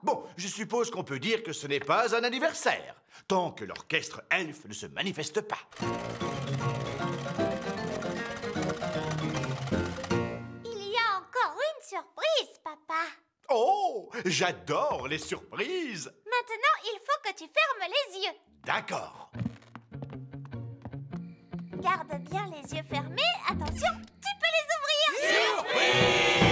Bon, je suppose qu'on peut dire que ce n'est pas un anniversaire, tant que l'orchestre elfe ne se manifeste pas. Il y a encore une surprise, papa. Oh, j'adore les surprises. Maintenant, il faut que tu fermes les yeux. D'accord. Garde bien les yeux fermés. Attention, tu peux les ouvrir. Surprise!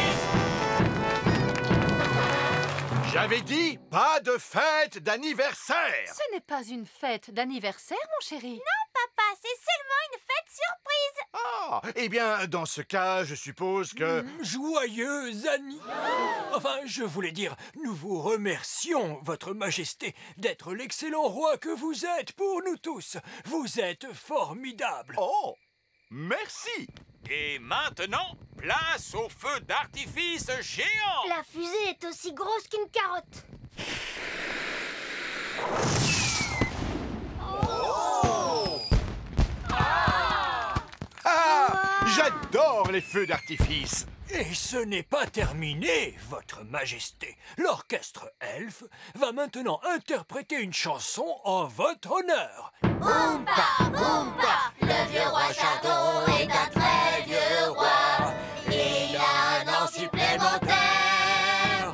J'avais dit pas de fête d'anniversaire. Ce n'est pas une fête d'anniversaire, mon chéri. Non, papa, c'est seulement une fête surprise. Ah, eh bien, dans ce cas, je suppose que... Joyeux Enfin, je voulais dire, nous vous remercions, Votre Majesté, d'être l'excellent roi que vous êtes pour nous tous. Vous êtes formidable. Oh, merci. Et maintenant, place au feu d'artifice géant. La fusée est aussi grosse qu'une carotte. J'adore les feux d'artifice. Et ce n'est pas terminé, Votre Majesté. L'orchestre elfe va maintenant interpréter une chanson en votre honneur. Oompa, Oompa, le vieux roi Chardon est un très vieux roi. Il a un an supplémentaire.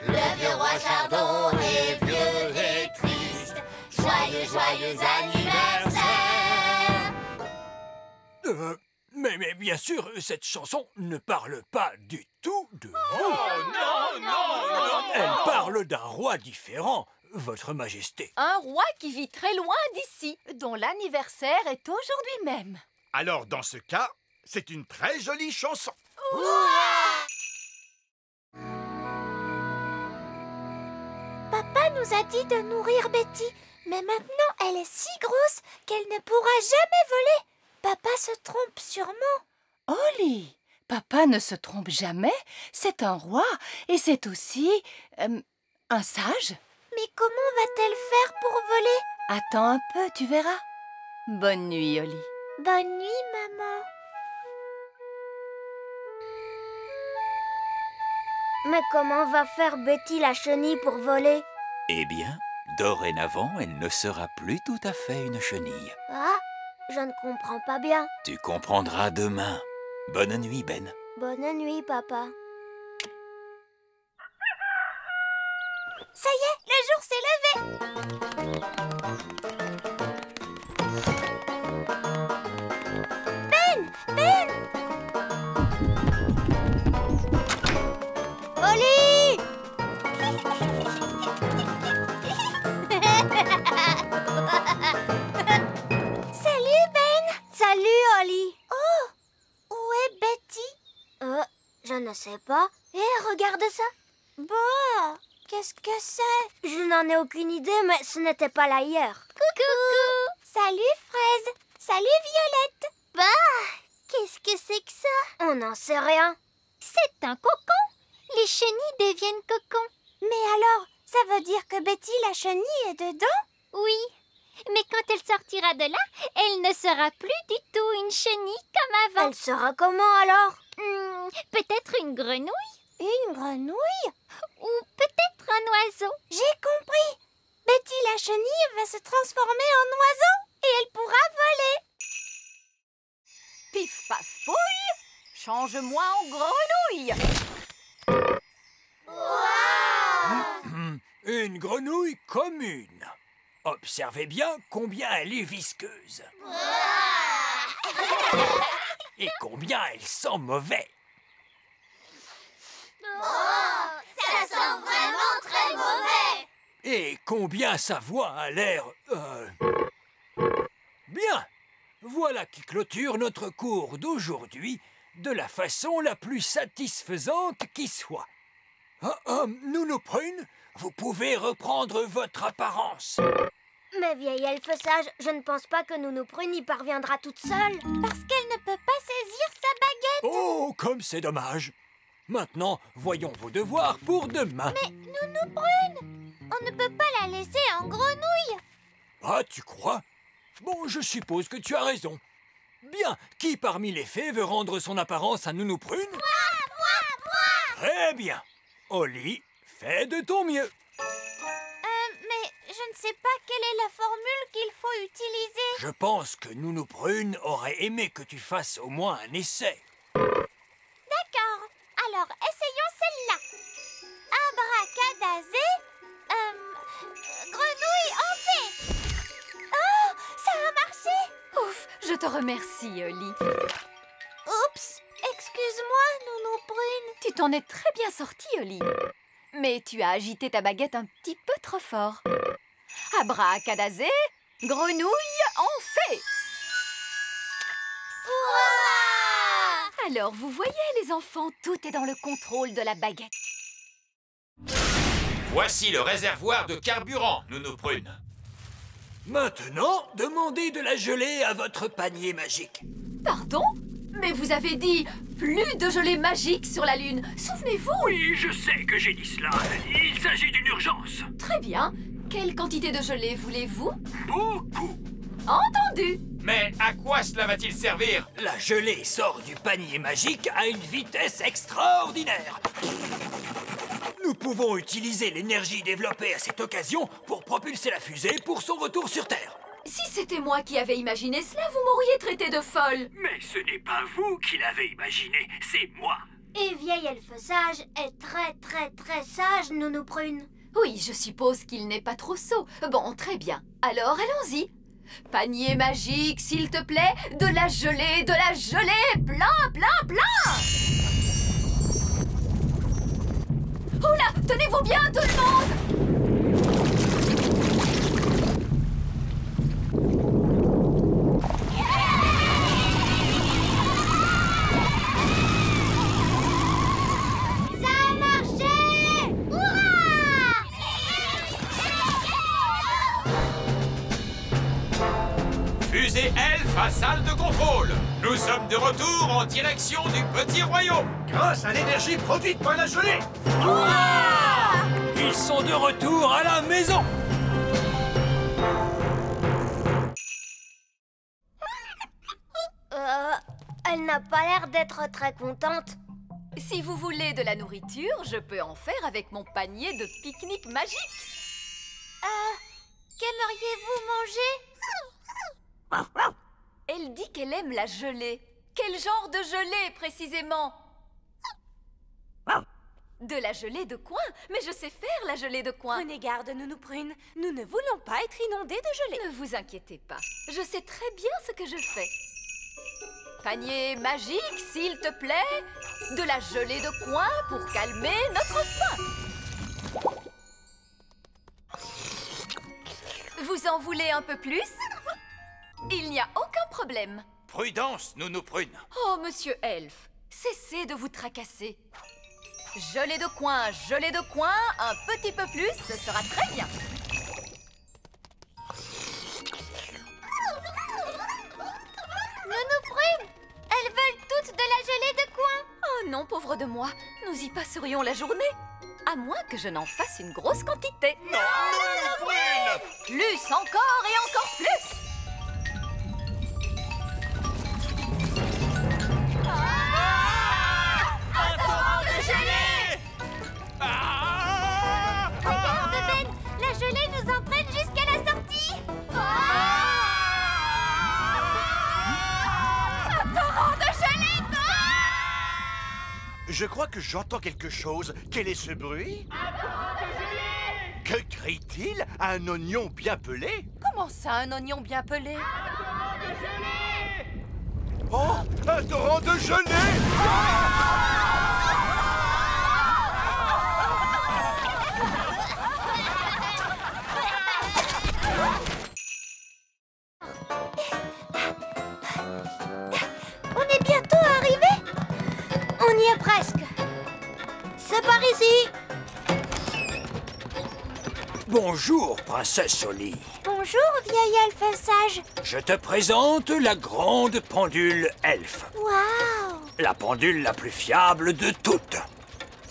Le vieux roi Chardon est vieux et triste. Joyeux, joyeux anniversaire. Mais bien sûr, cette chanson ne parle pas du tout de vous. Non, non. Elle parle d'un roi différent, Votre Majesté. Un roi qui vit très loin d'ici, dont l'anniversaire est aujourd'hui même. Alors, dans ce cas, c'est une très jolie chanson. Papa nous a dit de nourrir Betty, mais maintenant elle est si grosse qu'elle ne pourra jamais voler. Papa se trompe sûrement. Holly, papa ne se trompe jamais. C'est un roi et c'est aussi un sage. Mais comment va-t-elle faire pour voler? Attends un peu, tu verras. Bonne nuit, Holly. Bonne nuit, maman. Mais comment va faire Betty la chenille pour voler? Eh bien, dorénavant, elle ne sera plus tout à fait une chenille. Ah, je ne comprends pas bien. Tu comprendras demain. Bonne nuit, Ben. Bonne nuit, papa. Ça y est, le jour s'est levé. Ben! Holly! Salut, Ben! Salut, Holly! Oh! Où est Betty? Je ne sais pas. Regarde ça. Bah, qu'est-ce que c'est? Je n'en ai aucune idée, mais ce n'était pas là hier. Coucou! Salut, Fraise! Salut, Violette! Bah, qu'est-ce que c'est que ça? On n'en sait rien. C'est un cocon. Les chenilles deviennent cocons. Mais alors, ça veut dire que Betty la chenille est dedans? Oui, mais quand elle sortira de là, elle ne sera plus du tout une chenille comme avant. Elle sera comment alors? Peut-être une grenouille? Une grenouille? Ou peut-être un oiseau. J'ai compris. Betty la chenille va se transformer en oiseau et elle pourra voler. Pif paf fouille, change-moi en grenouille. Une grenouille commune. Observez bien combien elle est visqueuse. Et combien elle sent mauvais. Ça sent vraiment très mauvais. Et combien sa voix a l'air... Bien. Voilà qui clôture notre cours d'aujourd'hui de la façon la plus satisfaisante qui soit. Nounou Prune, vous pouvez reprendre votre apparence. Mais vieille elfe sage, je ne pense pas que Nounou Prune y parviendra toute seule. Parce qu'elle ne peut pas saisir sa baguette. Oh, comme c'est dommage. Maintenant, voyons vos devoirs pour demain. Mais Nounou Prune, on ne peut pas la laisser en grenouille. Ah, tu crois? Bon, je suppose que tu as raison. Bien, qui parmi les fées veut rendre son apparence à Nounou Prune? Moi! Très bien. Holly, fais de ton mieux. je ne sais pas quelle est la formule qu'il faut utiliser. Je pense que Nounou Prune aurait aimé que tu fasses au moins un essai. D'accord. Alors, essayons celle-là. Abracadazé, grenouille en paix. Oh, ça a marché. Ouf, je te remercie, Oli. Oups, excuse-moi, Nounou Prune. Tu t'en es très bien sortie, Oli. Mais tu as agité ta baguette un petit peu trop fort. Abracadazé, grenouille en fée. Hurrah! Alors, vous voyez, les enfants, tout est dans le contrôle de la baguette. Voici le réservoir de carburant, Nounou Prune. Maintenant, demandez de la gelée à votre panier magique. Pardon? Mais vous avez dit plus de gelée magique sur la Lune. Souvenez-vous? Oui, je sais que j'ai dit cela. Il s'agit d'une urgence. Très bien. Quelle quantité de gelée voulez-vous? Beaucoup. Entendu. Mais à quoi cela va-t-il servir? La gelée sort du panier magique à une vitesse extraordinaire. Nous pouvons utiliser l'énergie développée à cette occasion pour propulser la fusée pour son retour sur Terre. Si c'était moi qui avais imaginé cela, vous m'auriez traité de folle. Mais ce n'est pas vous qui l'avez imaginé, c'est moi. Et vieil elfe sage est très sage, Nounou Prune. Oui, je suppose qu'il n'est pas trop sot. Bon, très bien. Alors, allons-y. Panier magique, s'il te plaît. De la gelée, plein. Oula, tenez-vous bien, tout le monde! Ça a marché! Hurrah! Fusée Elfe à salle de contrôle. Nous sommes de retour en direction du petit royaume. Grâce à l'énergie produite par la gelée. Ils sont de retour à la maison. Elle n'a pas l'air d'être très contente. Si vous voulez de la nourriture, je peux en faire avec mon panier de pique-nique magique. Qu'aimeriez-vous manger? Elle dit qu'elle aime la gelée. Quel genre de gelée, précisément? De la gelée de coin? Mais je sais faire la gelée de coin. Prenez garde, Nounou Prune. Nous ne voulons pas être inondés de gelée. Ne vous inquiétez pas. Je sais très bien ce que je fais. Panier magique, s'il te plaît. De la gelée de coin pour calmer notre faim. Vous en voulez un peu plus? Il n'y a aucun problème. Prudence, Nounou Prune. Oh, monsieur Elfe, cessez de vous tracasser. Gelée de coin, un petit peu plus, ce sera très bien. Nounou Prune, elles veulent toutes de la gelée de coin. Oh non, pauvre de moi, nous y passerions la journée. À moins que je n'en fasse une grosse quantité. Non, Nounou Prune! Plus encore et encore plus. Un torrent de gelée! Regarde, Ben, la gelée nous entraîne jusqu'à la sortie. Un torrent de gelée! Je crois que j'entends quelque chose. Quel est ce bruit? Que crie-t-il? Un oignon bien pelé? Comment ça, un oignon bien pelé? Oh, un torrent de gelée! On est bientôt arrivé. On y est presque. C'est par ici. Bonjour, princesse Oli. Bonjour, vieil elfe sage. Je te présente la grande pendule elfe. Waouh! La pendule la plus fiable de toutes.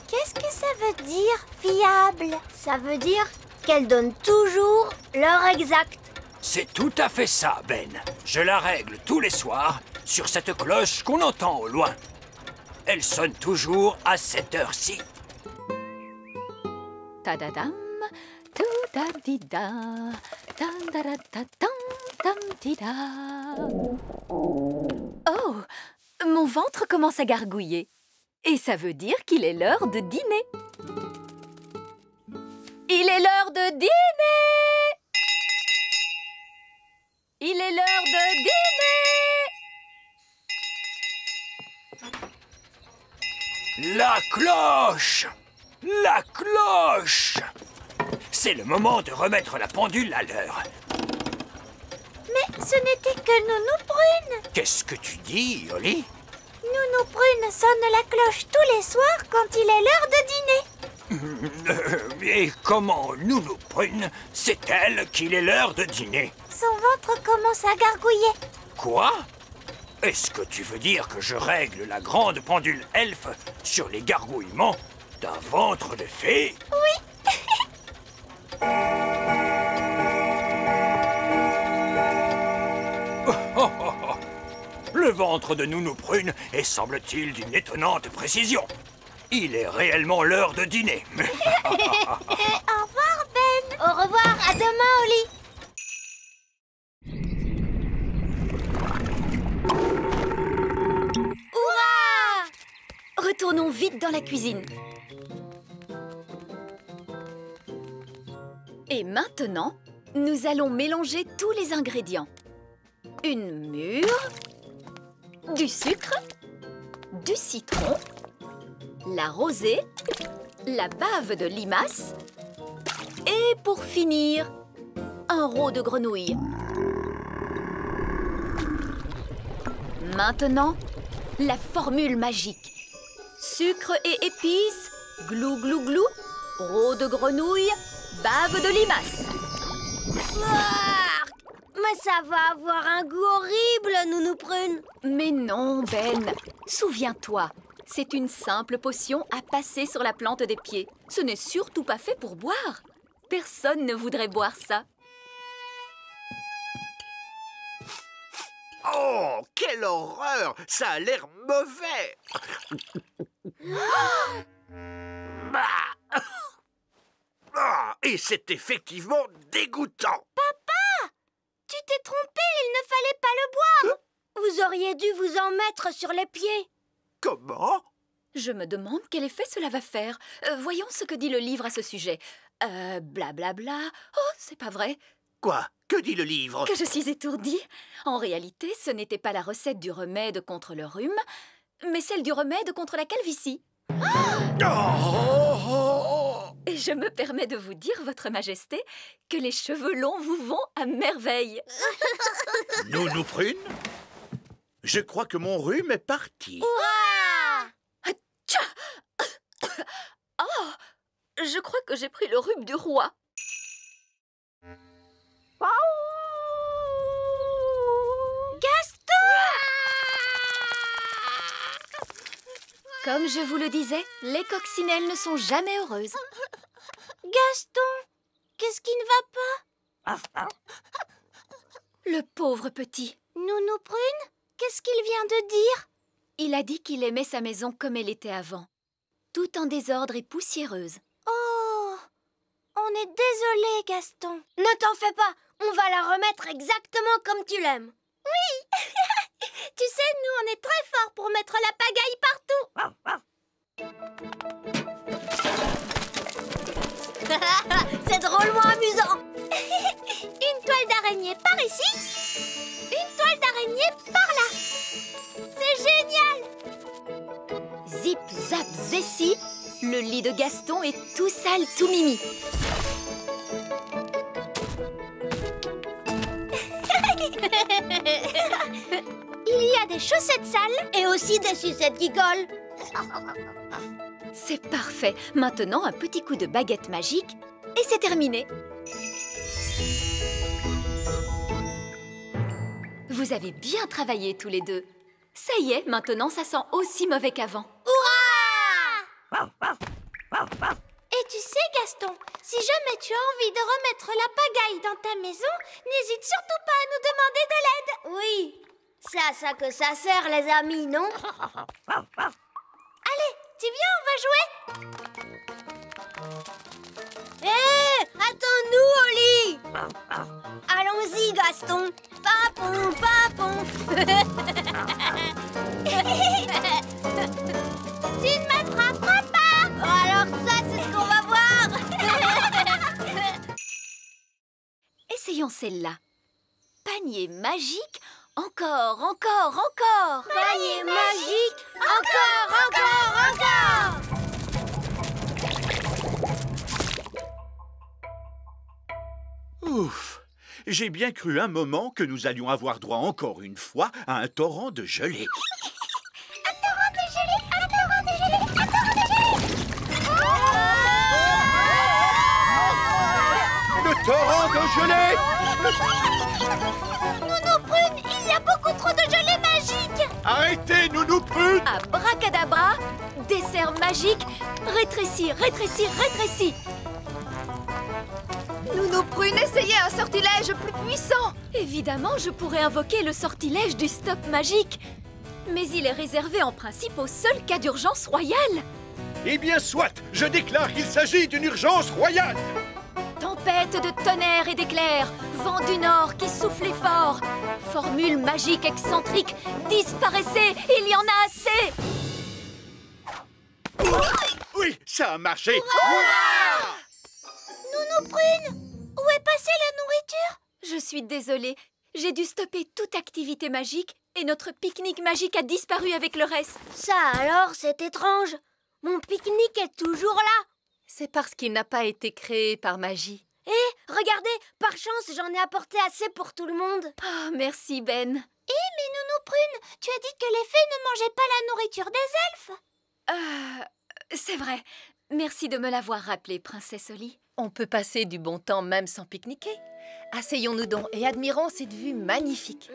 Qu'est-ce que ça veut dire, fiable? Ça veut dire qu'elle donne toujours l'heure exacte. C'est tout à fait ça, Ben. Je la règle tous les soirs sur cette cloche qu'on entend au loin. Elle sonne toujours à cette heure-ci. Tadadam, Tout-da-di-da, tam-da-da-da-tam-tam-di-da. Oh, mon ventre commence à gargouiller. Et ça veut dire qu'il est l'heure de dîner. Il est l'heure de dîner! Il est l'heure de dîner! La cloche! La cloche! C'est le moment de remettre la pendule à l'heure. Mais ce n'était que Nounou Prune. Qu'est-ce que tu dis, Oli? Nounou Prune sonne la cloche tous les soirs quand il est l'heure de dîner. Et comment Nounou Prune sait-elle qu'il est l'heure de dîner? Son ventre commence à gargouiller. Quoi? Est-ce que tu veux dire que je règle la grande pendule elfe sur les gargouillements d'un ventre de fée? Oui. Le ventre de Nounou Prune est, semble-t-il, d'une étonnante précision. Il est réellement l'heure de dîner. Au revoir, Ben. Au revoir, à demain, Oli. Hurrah! Retournons vite dans la cuisine. Et maintenant, nous allons mélanger tous les ingrédients. Une mûre, du sucre, du citron, la rosée, la bave de limace et pour finir, un rôt de grenouille. Maintenant, la formule magique. Sucre et épices, glou glou glou, rôt de grenouille, bave de limace. Mais ça va avoir un goût horrible, Nounou Prune. Mais non, Ben. Souviens-toi, c'est une simple potion à passer sur la plante des pieds. Ce n'est surtout pas fait pour boire. Personne ne voudrait boire ça. Oh, quelle horreur! Ça a l'air mauvais! Et c'est effectivement dégoûtant! Tu t'es trompé, il ne fallait pas le boire. Vous auriez dû vous en mettre sur les pieds. Comment? Je me demande quel effet cela va faire. Voyons ce que dit le livre à ce sujet. Blablabla. Oh, c'est pas vrai. Quoi? Que dit le livre? Que je suis étourdie. En réalité, ce n'était pas la recette du remède contre le rhume, mais celle du remède contre la calvitie. Et je me permets de vous dire, Votre Majesté, que les cheveux longs vous vont à merveille. Nounou Prune? Je crois que mon rhume est parti. Oh, je crois que j'ai pris le rhume du roi. Comme je vous le disais, les coccinelles ne sont jamais heureuses. Gaston, qu'est-ce qui ne va pas? Le pauvre petit. Nounou Prune, qu'est-ce qu'il vient de dire? Il a dit qu'il aimait sa maison comme elle était avant, tout en désordre et poussiéreuse. Oh, on est désolé, Gaston. Ne t'en fais pas, on va la remettre exactement comme tu l'aimes. Oui. Tu sais, nous, on est très forts pour mettre la pagaille partout. C'est drôlement amusant. Une toile d'araignée par ici, une toile d'araignée par là. C'est génial. Zip, zap, zessi, le lit de Gaston est tout sale, tout mimi. Il y a des chaussettes sales et aussi des sucettes qui collent. C'est parfait. Maintenant, un petit coup de baguette magique et c'est terminé. Vous avez bien travaillé tous les deux. Ça y est, maintenant ça sent aussi mauvais qu'avant. Hurrah! Et tu sais, Gaston, si jamais tu as envie de remettre la pagaille dans ta maison, n'hésite surtout pas à nous demander de l'aide. Oui, c'est à ça que ça sert, les amis, non? Allez, tu viens, on va jouer. Hé, attends! baston. Papon, papon. Tu ne m'attraperas pas. Alors ça, c'est ce qu'on va voir. Essayons celle-là. Panier magique. Encore, encore, encore. Panier magique. Encore, encore, encore. Ouf! J'ai bien cru un moment que nous allions avoir droit encore une fois à un torrent de gelée. Un torrent de gelée, un torrent de gelée, un torrent de gelée. Le torrent de gelée! Nounou Prune, il y a beaucoup trop de gelée magique. Arrêtez, Nounou Prune! Abracadabra, dessert magique, rétrécis, rétrécis, rétrécis. Nounou Prune, essayez un sortilège plus puissant. Évidemment, je pourrais invoquer le sortilège du stop magique. Mais il est réservé en principe au seul cas d'urgence royale. Eh bien, soit! Je déclare qu'il s'agit d'une urgence royale! Tempête de tonnerre et d'éclairs, vent du nord qui soufflait fort. Formule magique excentrique, disparaissez, il y en a assez. Oui, ça a marché! Nounou Prune, où est passée la nourriture? Je suis désolée, j'ai dû stopper toute activité magique et notre pique-nique magique a disparu avec le reste. Ça alors, c'est étrange. Mon pique-nique est toujours là. C'est parce qu'il n'a pas été créé par magie. Eh, regardez, par chance, j'en ai apporté assez pour tout le monde. Oh, merci Ben. Mais Nounou Prune, tu as dit que les fées ne mangeaient pas la nourriture des elfes. C'est vrai. Merci de me l'avoir rappelé, Princesse Oli. On peut passer du bon temps même sans pique-niquer. Asseyons-nous donc et admirons cette vue magnifique.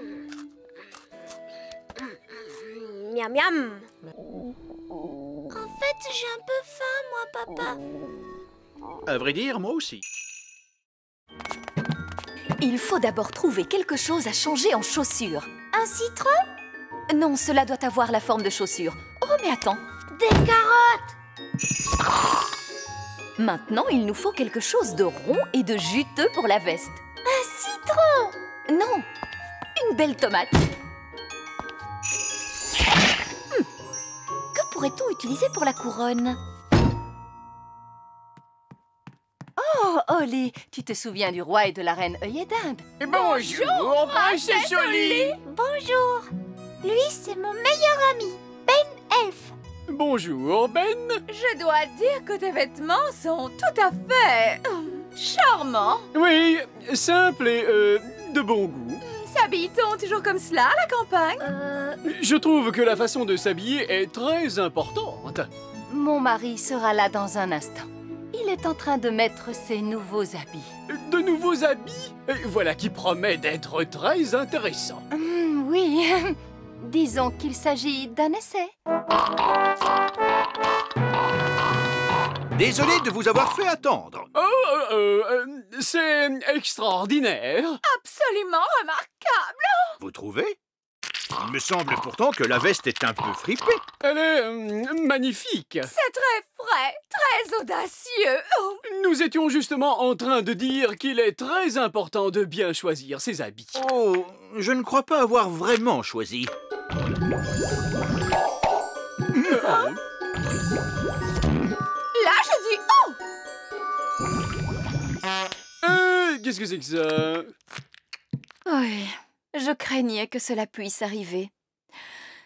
Miam miam. En fait, j'ai un peu faim, moi, papa. À vrai dire, moi aussi. Il faut d'abord trouver quelque chose à changer en chaussures. Un citron? Non, cela doit avoir la forme de chaussures. Oh, mais attends. Des carottes. Maintenant, il nous faut quelque chose de rond et de juteux pour la veste. Un citron. Non, une belle tomate. Que pourrait-on utiliser pour la couronne? Oh, Oli, tu te souviens du roi et de la reine œillet d'Inde? Bonjour, Princesse Oli. Bonjour. Lui, c'est mon meilleur ami, Ben Elf. Bonjour, Ben. Je dois dire que tes vêtements sont tout à fait charmants. Oui, simple et de bon goût. S'habille-t-on toujours comme cela à la campagne? Je trouve que la façon de s'habiller est très importante. Mon mari sera là dans un instant. Il est en train de mettre ses nouveaux habits. De nouveaux habits? Voilà qui promet d'être très intéressant. Oui, disons qu'il s'agit d'un essai. Désolé de vous avoir fait attendre. C'est extraordinaire. Absolument remarquable. Vous trouvez? Il me semble pourtant que la veste est un peu fripée. Elle est magnifique. C'est très frais, très audacieux. Oh. Nous étions justement en train de dire qu'il est très important de bien choisir ses habits. Oh, je ne crois pas avoir vraiment choisi. Là, je dis oh! Qu'est-ce que c'est que ça? Oui, je craignais que cela puisse arriver.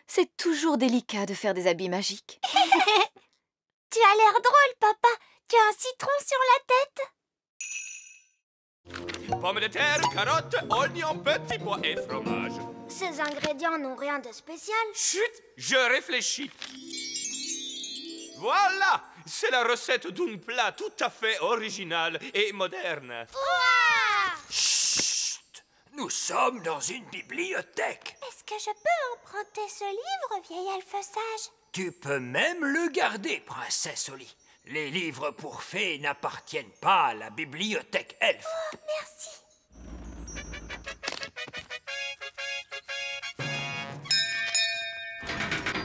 C'est toujours délicat de faire des habits magiques. Tu as l'air drôle, papa. Tu as un citron sur la tête. Pommes de terre, carottes, oignons, petits pois et fromage. Ces ingrédients n'ont rien de spécial. Chut, je réfléchis. Voilà, c'est la recette d'un plat tout à fait original et moderne. Ouah! Chut! Nous sommes dans une bibliothèque. Est-ce que je peux emprunter ce livre, vieil elfe sage? Tu peux même le garder, Princesse Oli. Les livres pour fées n'appartiennent pas à la bibliothèque elfe. Oh, merci.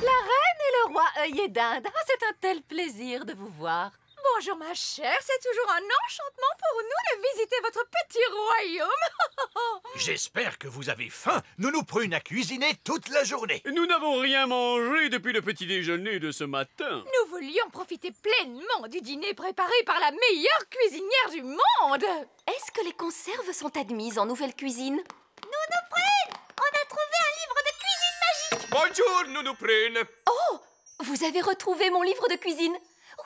La reine et le roi œillet d'Inde. Ah, c'est un tel plaisir de vous voir. Bonjour ma chère, c'est toujours un enchantement pour nous de visiter votre petit royaume. J'espère que vous avez faim. Nounou Prune a cuisiné toute la journée. Nous n'avons rien mangé depuis le petit déjeuner de ce matin. Nous voulions profiter pleinement du dîner préparé par la meilleure cuisinière du monde. Est-ce que les conserves sont admises en nouvelle cuisine? Nounou Prune, on a trouvé un livre de cuisine magique. Bonjour, Nounou Prune. Oh! Vous avez retrouvé mon livre de cuisine?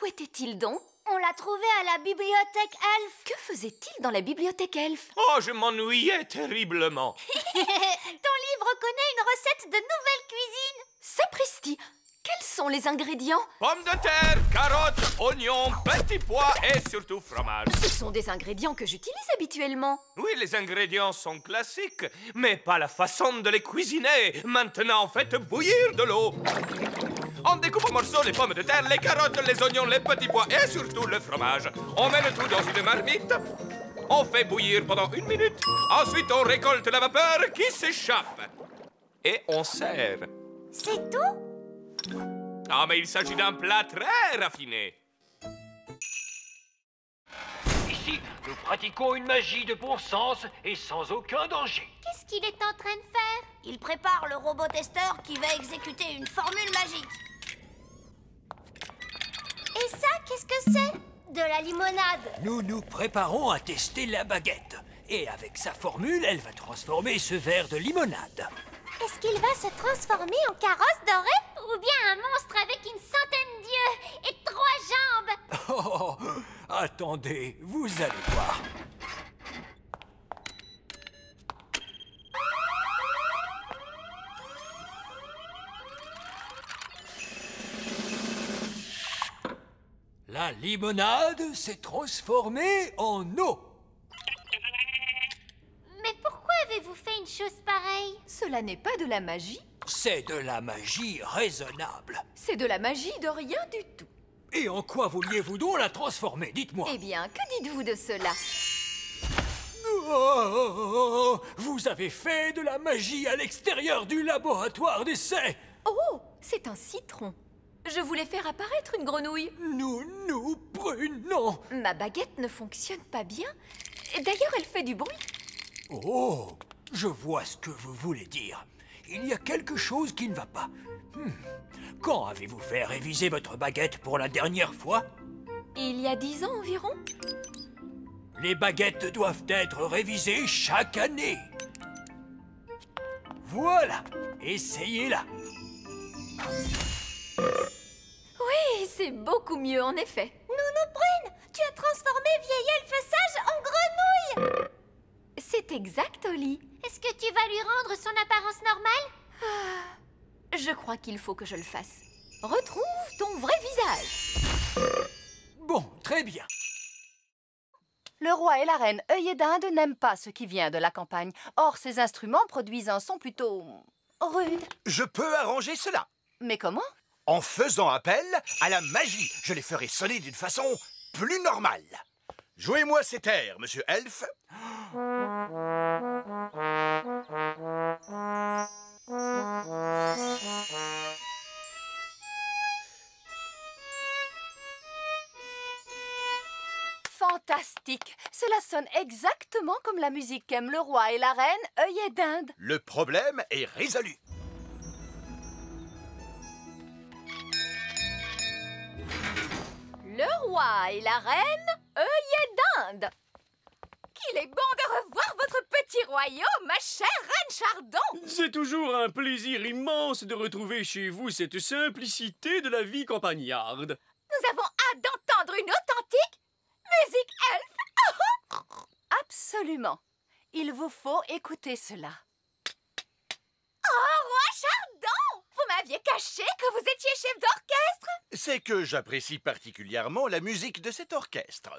Où était-il donc? On l'a trouvé à la bibliothèque Elfe. Que faisait-il dans la bibliothèque Elfe? Oh, je m'ennuyais terriblement. Ton livre connaît une recette de nouvelle cuisine. Sapristi! Quels sont les ingrédients? Pommes de terre, carottes, oignons, petits pois et surtout fromage. Ce sont des ingrédients que j'utilise habituellement. Oui, les ingrédients sont classiques, mais pas la façon de les cuisiner. Maintenant, faites bouillir de l'eau. On découpe en morceaux les pommes de terre, les carottes, les oignons, les petits pois et surtout le fromage. On met le tout dans une marmite. On fait bouillir pendant 1 minute. Ensuite, on récolte la vapeur qui s'échappe. Et on sert. C'est tout? Ah, mais il s'agit d'un plat très raffiné. Ici, nous pratiquons une magie de bon sens et sans aucun danger. Qu'est-ce qu'il est en train de faire? Il prépare le robot testeur qui va exécuter une formule magique. Et ça, qu'est-ce que c'est? De la limonade. Nous nous préparons à tester la baguette. Et avec sa formule, elle va transformer ce verre de limonade. Est-ce qu'il va se transformer en carrosse dorée? Ou bien un monstre avec une centaine d'yeux et 3 jambes? Oh, attendez, vous allez voir. La limonade s'est transformée en eau. Mais pourquoi avez-vous fait une chose pareille? Cela n'est pas de la magie, C'est de la magie raisonnable. c'est de la magie de rien du tout. Et en quoi vouliez-vous donc la transformer? Dites-moi. Eh bien, que dites-vous de cela? Oh, vous avez fait de la magie à l'extérieur du laboratoire d'essai. Oh, c'est un citron. Je voulais faire apparaître une grenouille. Nous, Prune, non. Ma baguette ne fonctionne pas bien. D'ailleurs, elle fait du bruit. Oh, je vois ce que vous voulez dire. Il y a quelque chose qui ne va pas. Quand avez-vous fait réviser votre baguette pour la dernière fois? Il y a 10 ans environ. Les baguettes doivent être révisées chaque année. Voilà, essayez-la. Oui, c'est beaucoup mieux en effet. Nounou Prune, tu as transformé vieil elfe sage en grenouille. C'est exact, Oli. Est-ce que tu vas lui rendre son apparence normale? Je crois qu'il faut que je le fasse. Retrouve ton vrai visage. Bon, très bien. Le roi et la reine œillet d'Inde n'aiment pas ce qui vient de la campagne. Or, ces instruments produisent un son plutôt rude. Je peux arranger cela. Mais comment? En faisant appel à la magie. Je les ferai sonner d'une façon plus normale. Jouez-moi cet air, monsieur Elfe. Fantastique! Cela sonne exactement comme la musique qu'aiment le roi et la reine œillet d'Inde. Le problème est résolu. Le roi et la reine œillet d'Inde. Qu'il est bon de revoir votre petit royaume, ma chère reine Chardon. C'est toujours un plaisir immense de retrouver chez vous cette simplicité de la vie campagnarde. Nous avons hâte d'entendre une authentique musique elfe. Absolument. Il vous faut écouter cela. Oh, roi Chardon! Vous m'aviez caché que vous étiez chef d'orchestre. C'est que j'apprécie particulièrement la musique de cet orchestre.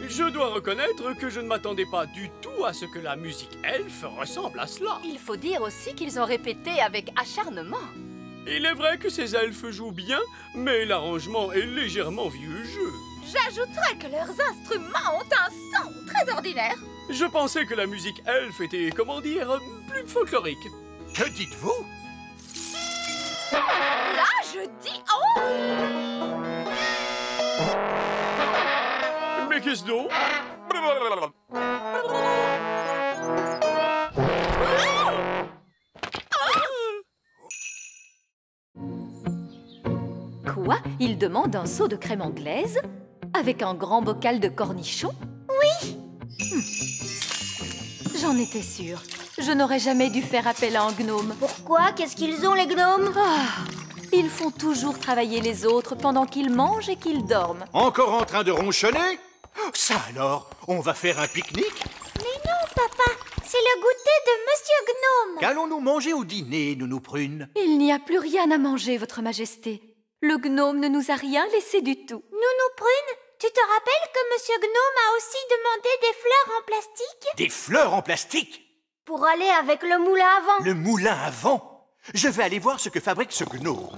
Je dois reconnaître que je ne m'attendais pas du tout à ce que la musique elfe ressemble à cela. Il faut dire aussi qu'ils ont répété avec acharnement. Il est vrai que ces elfes jouent bien, mais l'arrangement est légèrement vieux jeu. J'ajouterais que leurs instruments ont un son très ordinaire. Je pensais que la musique elfe était, comment dire, plus folklorique. Que dites-vous? Là, je dis... Oh! Mais qu'est-ce donc? Quoi? Il demande un seau de crème anglaise? Avec un grand bocal de cornichons? Oui. J'en étais sûre. Je n'aurais jamais dû faire appel à un gnome. Pourquoi? Qu'est-ce qu'ils ont, les gnomes? Ils font toujours travailler les autres pendant qu'ils mangent et qu'ils dorment. Encore en train de ronchonner? Ça alors, on va faire un pique-nique? Mais non, papa. C'est le goûter de Monsieur Gnome. Qu'allons-nous manger au dîner, Nounou Prune? Il n'y a plus rien à manger, Votre Majesté. Le gnome ne nous a rien laissé du tout. Nounou Prune, tu te rappelles que Monsieur Gnome a aussi demandé des fleurs en plastique? Des fleurs en plastique? Pour aller avec le moulin à vent. Le moulin à vent? Je vais aller voir ce que fabrique ce gnome.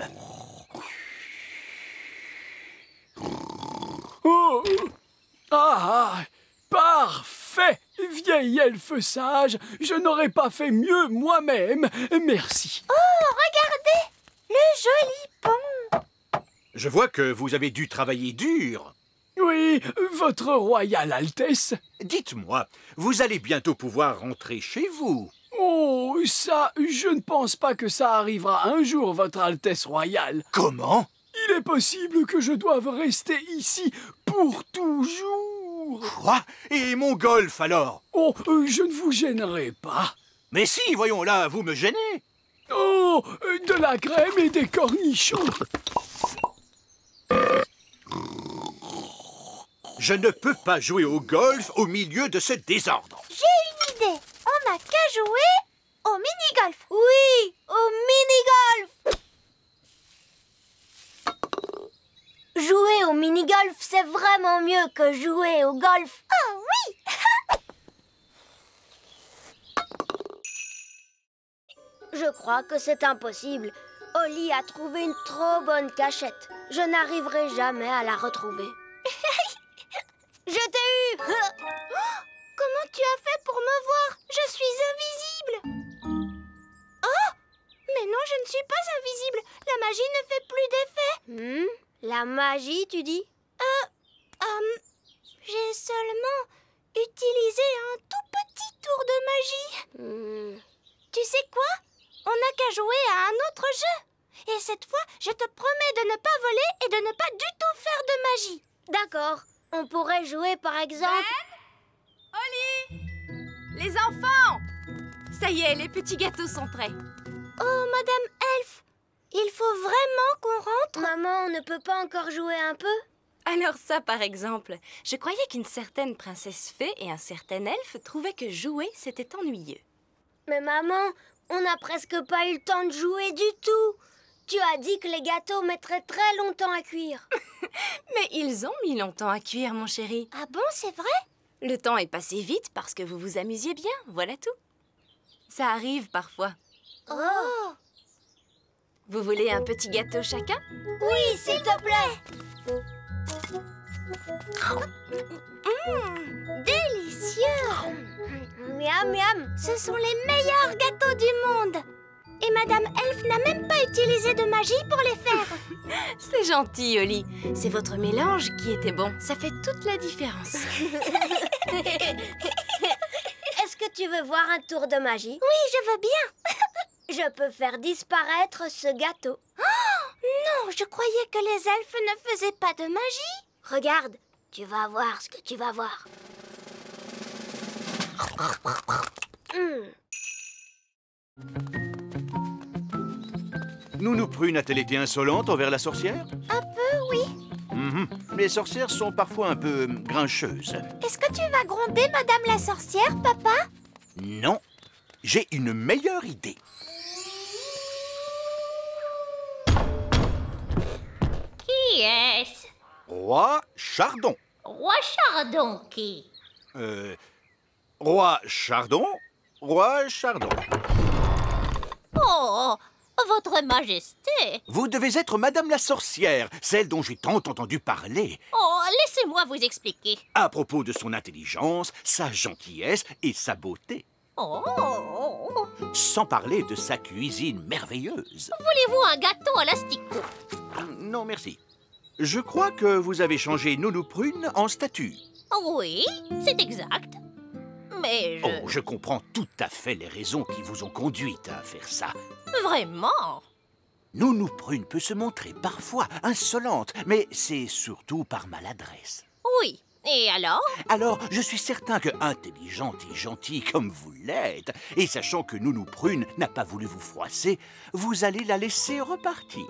Oh! Ah! Parfait! Vieil elfe sage, je n'aurais pas fait mieux moi-même. Merci. Oh, regardez! Le joli pont. Je vois que vous avez dû travailler dur. Oui, votre royale Altesse. Dites-moi, vous allez bientôt pouvoir rentrer chez vous. Oh, ça, je ne pense pas que ça arrivera un jour, votre Altesse royale. Comment? Il est possible que je doive rester ici pour toujours. Quoi? Et mon golf alors? Oh, je ne vous gênerai pas. Mais si, voyons là, vous me gênez. Oh, de la crème et des cornichons. Je ne peux pas jouer au golf au milieu de ce désordre. J'ai une idée. On n'a qu'à jouer au mini-golf. Oui, au mini-golf. Jouer au mini-golf, c'est vraiment mieux que jouer au golf. Ah oui. Je crois que c'est impossible. Oli a trouvé une trop bonne cachette. Je n'arriverai jamais à la retrouver. Je t'ai eu. Comment tu as fait pour me voir? Je suis invisible. Oh! Mais non, je ne suis pas invisible. La magie ne fait plus d'effet. La magie, tu dis? J'ai seulement utilisé un tout petit tour de magie. Tu sais quoi? On n'a qu'à jouer à un autre jeu. Et cette fois, je te promets de ne pas voler et de ne pas du tout faire de magie. D'accord. On pourrait jouer par exemple... Oli! Les enfants! Ça y est, les petits gâteaux sont prêts. Oh, Madame Elf, il faut vraiment qu'on rentre? Maman, on ne peut pas encore jouer un peu? Alors ça, par exemple, je croyais qu'une certaine princesse fée et un certain elfe trouvaient que jouer, c'était ennuyeux. Mais maman, on n'a presque pas eu le temps de jouer du tout. Tu as dit que les gâteaux mettraient très longtemps à cuire. Mais ils ont mis longtemps à cuire, mon chéri. Ah bon, c'est vrai? Le temps est passé vite parce que vous vous amusiez bien, voilà tout. Ça arrive parfois. Oh! Vous voulez un petit gâteau chacun? Oui, s'il te plaît. Délicieux. Miam, miam. Ce sont les meilleurs gâteaux du monde. Et Madame Elf n'a même pas utilisé de magie pour les faire. C'est gentil, Oli. C'est votre mélange qui était bon. Ça fait toute la différence. Est-ce que tu veux voir un tour de magie? Oui, je veux bien. Je peux faire disparaître ce gâteau. Oh, non, je croyais que les elfes ne faisaient pas de magie. Regarde, tu vas voir ce que tu vas voir. Nounou Prune a-t-elle été insolente envers la sorcière? Un peu, oui. Les sorcières sont parfois un peu grincheuses. Est-ce que tu vas gronder Madame la sorcière, papa? Non, j'ai une meilleure idée. Qui est-ce? Roi Chardon. Roi Chardon qui? Roi Chardon, Roi Chardon. Oh, votre majesté. Vous devez être Madame la sorcière, celle dont j'ai tant entendu parler. Oh, laissez-moi vous expliquer. À propos de son intelligence, sa gentillesse et sa beauté. Oh. Sans parler de sa cuisine merveilleuse. Voulez-vous un gâteau à l'asticot? Non, merci. Je crois que vous avez changé Nounou Prune en statue. Oui, c'est exact. Mais Oh, je comprends tout à fait les raisons qui vous ont conduite à faire ça. Vraiment? Nounou Prune peut se montrer parfois insolente, mais c'est surtout par maladresse. Oui. Et alors? Alors, je suis certain que, intelligente et gentille comme vous l'êtes, et sachant que Nounou Prune n'a pas voulu vous froisser, vous allez la laisser repartir.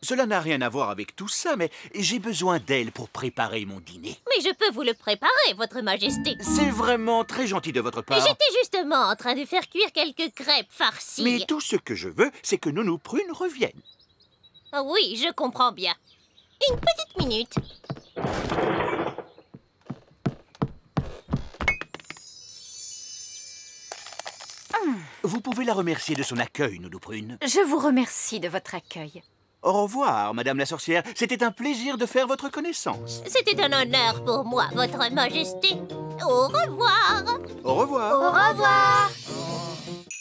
Cela n'a rien à voir avec tout ça, mais j'ai besoin d'elle pour préparer mon dîner. Mais je peux vous le préparer, Votre Majesté. C'est vraiment très gentil de votre part. J'étais justement en train de faire cuire quelques crêpes farcies. Mais tout ce que je veux, c'est que Nounou Prune revienne. Oui, je comprends bien. Une petite minute. Vous pouvez la remercier de son accueil, Nounou Prune. Je vous remercie de votre accueil. Au revoir, Madame la sorcière. C'était un plaisir de faire votre connaissance. C'était un honneur pour moi, Votre Majesté. Au revoir. Au revoir. Au revoir.